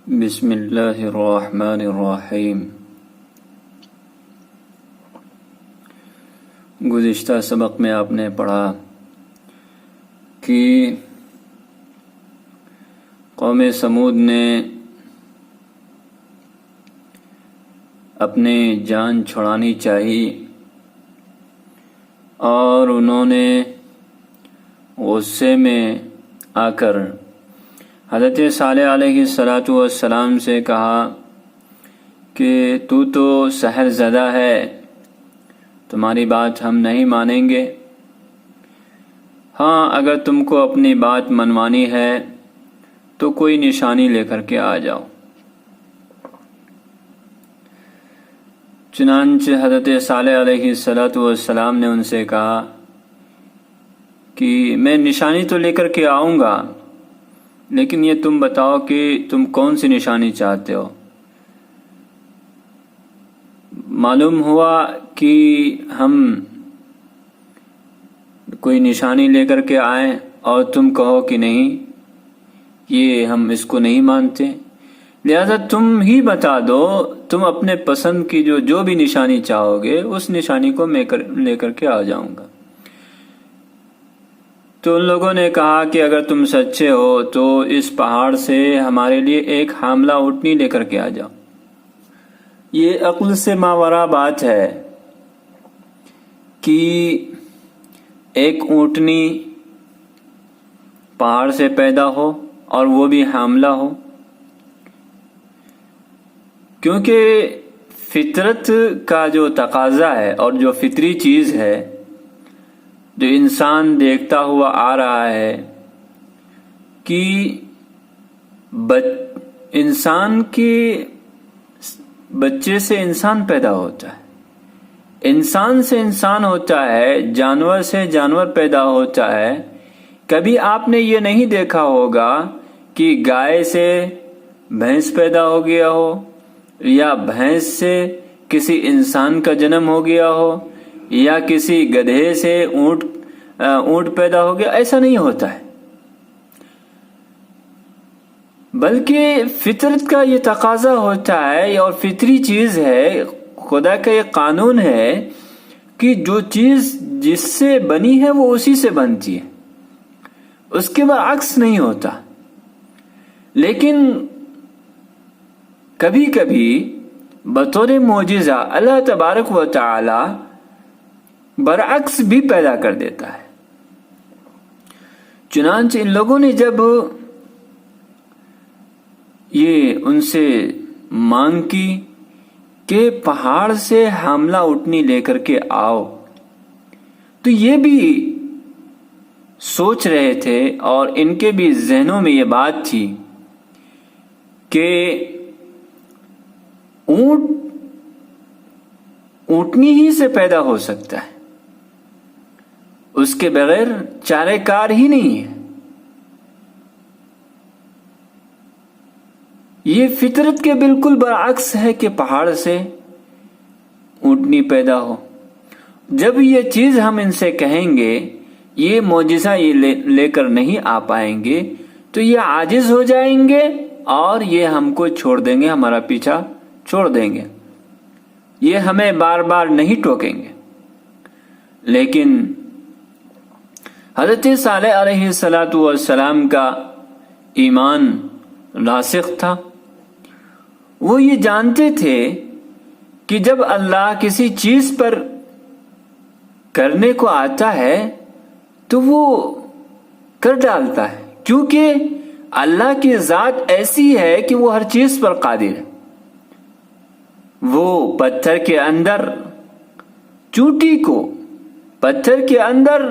بسم اللہ الرحمن الرحیم۔ گزشتہ سبق میں آپ نے پڑھا کہ قوم سمود نے اپنی جان چھڑانی چاہی اور انہوں نے غصے میں آ کر حضرت صالح علیہ السلام سے کہا کہ تو سحر زدہ ہے، تمہاری بات ہم نہیں مانیں گے، ہاں اگر تم کو اپنی بات منوانی ہے تو کوئی نشانی لے کر کے آ جاؤ۔ چنانچہ حضرت صالح علیہ السلام نے ان سے کہا کہ میں نشانی تو لے کر کے آؤں گا، لیکن یہ تم بتاؤ کہ تم کون سی نشانی چاہتے ہو۔ معلوم ہوا کہ ہم کوئی نشانی لے کر کے آئیں اور تم کہو کہ نہیں، یہ ہم اس کو نہیں مانتے، لہذا تم ہی بتا دو، تم اپنے پسند کی جو بھی نشانی چاہو گے اس نشانی کو میں لے کر کے آ جاؤں گا۔ تو ان لوگوں نے کہا کہ اگر تم سچے ہو تو اس پہاڑ سے ہمارے لیے ایک حاملہ اونٹنی لے کر کے آ جاؤ۔ یہ عقل سے ماورا بات ہے کہ ایک اونٹنی پہاڑ سے پیدا ہو اور وہ بھی حاملہ ہو، کیونکہ فطرت کا جو تقاضا ہے اور جو فطری چیز ہے جو انسان دیکھتا ہوا آ رہا ہے کہ انسان کے بچے سے انسان پیدا ہوتا ہے، انسان سے انسان ہوتا ہے، جانور سے جانور پیدا ہوتا ہے۔ کبھی آپ نے یہ نہیں دیکھا ہوگا کہ گائے سے بھینس پیدا ہو گیا ہو یا بھینس سے کسی انسان کا جنم ہو گیا ہو یا کسی گدھے سے اونٹ پیدا ہو گیا، ایسا نہیں ہوتا ہے، بلکہ فطرت کا یہ تقاضا ہوتا ہے اور فطری چیز ہے، خدا کا یہ قانون ہے کہ جو چیز جس سے بنی ہے وہ اسی سے بنتی ہے، اس کے برعکس نہیں ہوتا۔ لیکن کبھی کبھی بطور معجزہ اللہ تبارک و تعالی برعکس بھی پیدا کر دیتا ہے۔ چنانچہ ان لوگوں نے جب یہ ان سے مانگ کی کہ پہاڑ سے حاملہ اونٹنی لے کر کے آؤ، تو یہ بھی سوچ رہے تھے اور ان کے بھی ذہنوں میں یہ بات تھی کہ اونٹنی ہی سے پیدا ہو سکتا ہے، اس کے بغیر چارہ کار ہی نہیں ہے۔ یہ فطرت کے بالکل برعکس ہے کہ پہاڑ سے اونٹنی پیدا ہو۔ جب یہ چیز ہم ان سے کہیں گے، یہ معجزہ یہ لے کر نہیں آ پائیں گے تو یہ عاجز ہو جائیں گے اور یہ ہم کو چھوڑ دیں گے، ہمارا پیچھا چھوڑ دیں گے، یہ ہمیں بار بار نہیں ٹوکیں گے۔ لیکن حضرت صالح علیہ السلام کا ایمان راسخ تھا، وہ یہ جانتے تھے کہ جب اللہ کسی چیز پر کرنے کو آتا ہے تو وہ کر ڈالتا ہے، کیونکہ اللہ کی ذات ایسی ہے کہ وہ ہر چیز پر قادر ہے۔ وہ پتھر کے اندر چونٹی کو، پتھر کے اندر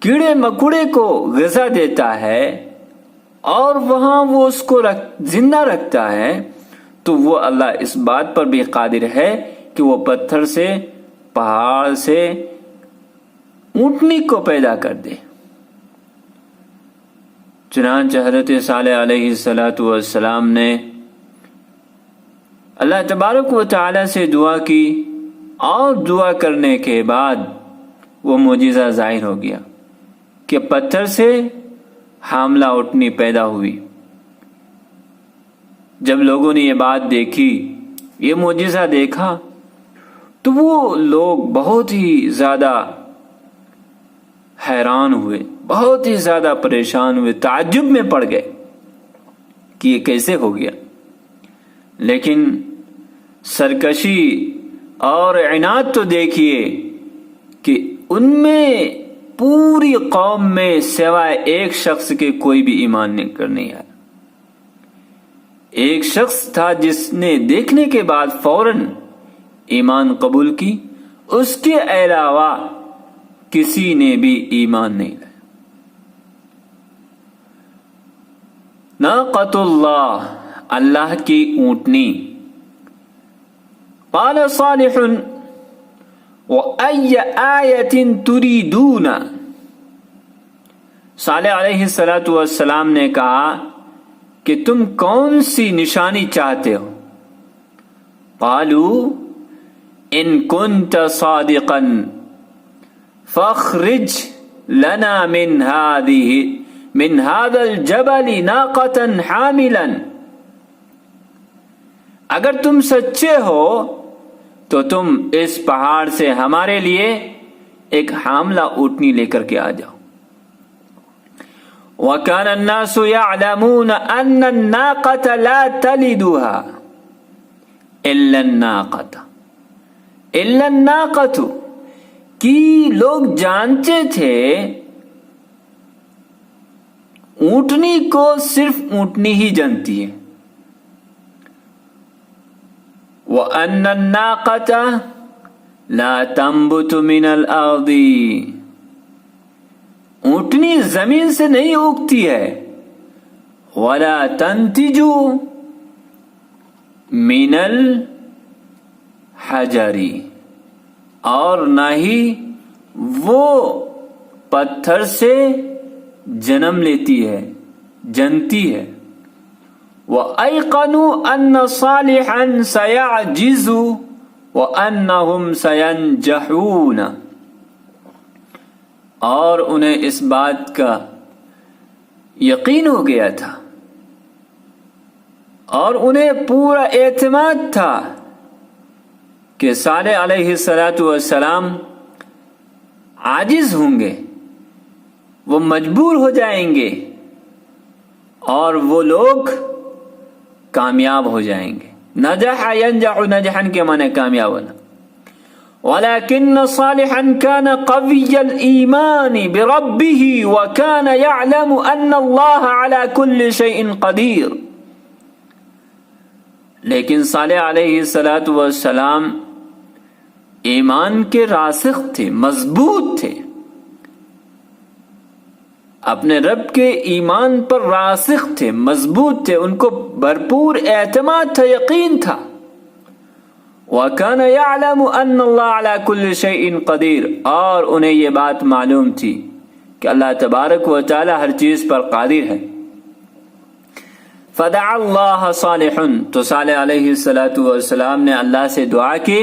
کیڑے مکوڑے کو غذا دیتا ہے اور وہاں وہ اس کو زندہ رکھتا ہے، تو وہ اللہ اس بات پر بھی قادر ہے کہ وہ پتھر سے، پہاڑ سے اونٹنی کو پیدا کر دے۔ چنانچہ حضرت صالح علیہ السلام نے اللہ تبارک و تعالی سے دعا کی اور دعا کرنے کے بعد وہ معجزہ ظاہر ہو گیا کہ پتھر سے حاملہ اونٹنی پیدا ہوئی۔ جب لوگوں نے یہ بات دیکھی، یہ معجزہ دیکھا، تو وہ لوگ بہت ہی زیادہ حیران ہوئے، بہت ہی زیادہ پریشان ہوئے، تعجب میں پڑ گئے کہ یہ کیسے ہو گیا۔ لیکن سرکشی اور عناد تو دیکھیے کہ ان میں پوری قوم میں سوائے ایک شخص کے کوئی بھی ایمان نہیں کرنے آیا۔ ایک شخص تھا جس نے دیکھنے کے بعد فوراً ایمان قبول کی، اس کے علاوہ کسی نے بھی ایمان نہیں لایا۔ ناقۃ اللہ، اللہ کی اونٹنی۔ قال صالح وَأَيَّ آیَةٍ تُرِيدُونَ، صالح علیہ السلام نے کہا کہ تم کون سی نشانی چاہتے ہو؟ قالوا ان كنت صادقا فاخرج لنا من هذا الجبل ناقة حاملا، اگر تم سچے ہو تو تم اس پہاڑ سے ہمارے لیے ایک حاملہ اونٹنی لے کر کے آ جاؤ۔ وَكَانَ النَّاسُ يَعْلَمُونَ أَنَّ النَّاقَةَ لَا تَلِدُهَا إِلَّا النَّاقَةُ، کہ لوگ جانتے تھے اونٹنی کو صرف اونٹنی ہی جانتی ہے۔ وَأَنَّ النَّاقَةَ لَا تَنبُتُ مِنَ الْأَرْضِ، اونٹنی زمین سے نہیں اگتی ہے۔ وَلَا تَنْتِجُ مِنَ الْحَجَرِ، اور نہ ہی وہ پتھر سے جنم لیتی ہے، جنتی ہے۔ وَأَيْقَنُوا أَنَّ صَالِحًا سَيَعْجِزُ وَأَنَّهُمْ سَيَنْجَحُونَ، اور انہیں اس بات کا یقین ہو گیا تھا اور انہیں پورا اعتماد تھا کہ صالح علیہ السلام عاجز ہوں گے، وہ مجبور ہو جائیں گے اور وہ لوگ کامیاب ہو جائیں گے۔ نجح ینجح، نجحن کے معنی کامیاب ہونا۔ وَلَكِنَّ صَالِحًا كَانَ قَوِيَّ الْإِيمَانِ بِرَبِّهِ وَكَانَ يَعْلَمُ أَنَّ اللَّهَ عَلَى كُلِّ شَيْءٍ قَدِيرٌ، لیکن صالح علیہ السلام ایمان کے راسخ تھے، مضبوط تھے، اپنے رب کے ایمان پر راسخ تھے، مضبوط تھے، ان کو بھرپور اعتماد تھا، یقین تھا۔ وَكَانَ يَعْلَمُ أَنَّ اللَّهَ عَلَى كُلِّ شَيْءٍ قَدِيرٌ، اور انہیں یہ بات معلوم تھی کہ اللہ تبارک و تعالی ہر چیز پر قادر ہے۔ فَدَعَا اللَّهَ صَالِحٌ، تو صالح علیہ السلام نے اللہ سے دعا کی۔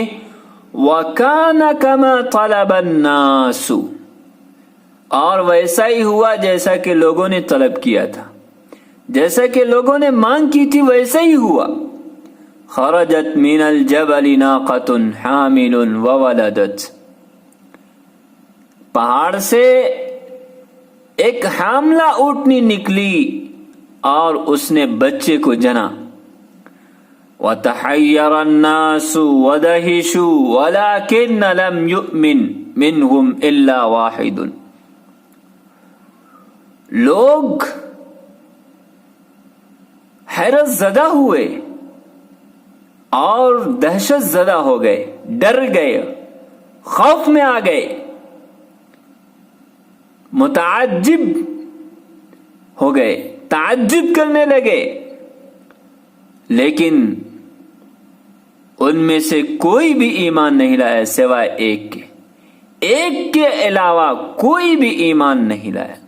وَكَانَ كَمَا طَلَبَ النَّاسُ، اور ویسا ہی ہوا جیسا کہ لوگوں نے طلب کیا تھا، جیسا کہ لوگوں نے مانگ کی تھی ویسا ہی ہوا۔ خرجت من الجبل ناقۃ حامل وولدت، پہاڑ سے ایک حاملہ اونٹنی نکلی اور اس نے بچے کو جنا۔ وتحیر الناس ودہشوا ولكن لم يؤمن منهم الا واحد، لوگ حیرت زدہ ہوئے اور دہشت زدہ ہو گئے، ڈر گئے، خوف میں آ گئے، متعجب ہو گئے، تعجب کرنے لگے، لیکن ان میں سے کوئی بھی ایمان نہیں لایا سوائے ایک کے علاوہ کوئی بھی ایمان نہیں لایا۔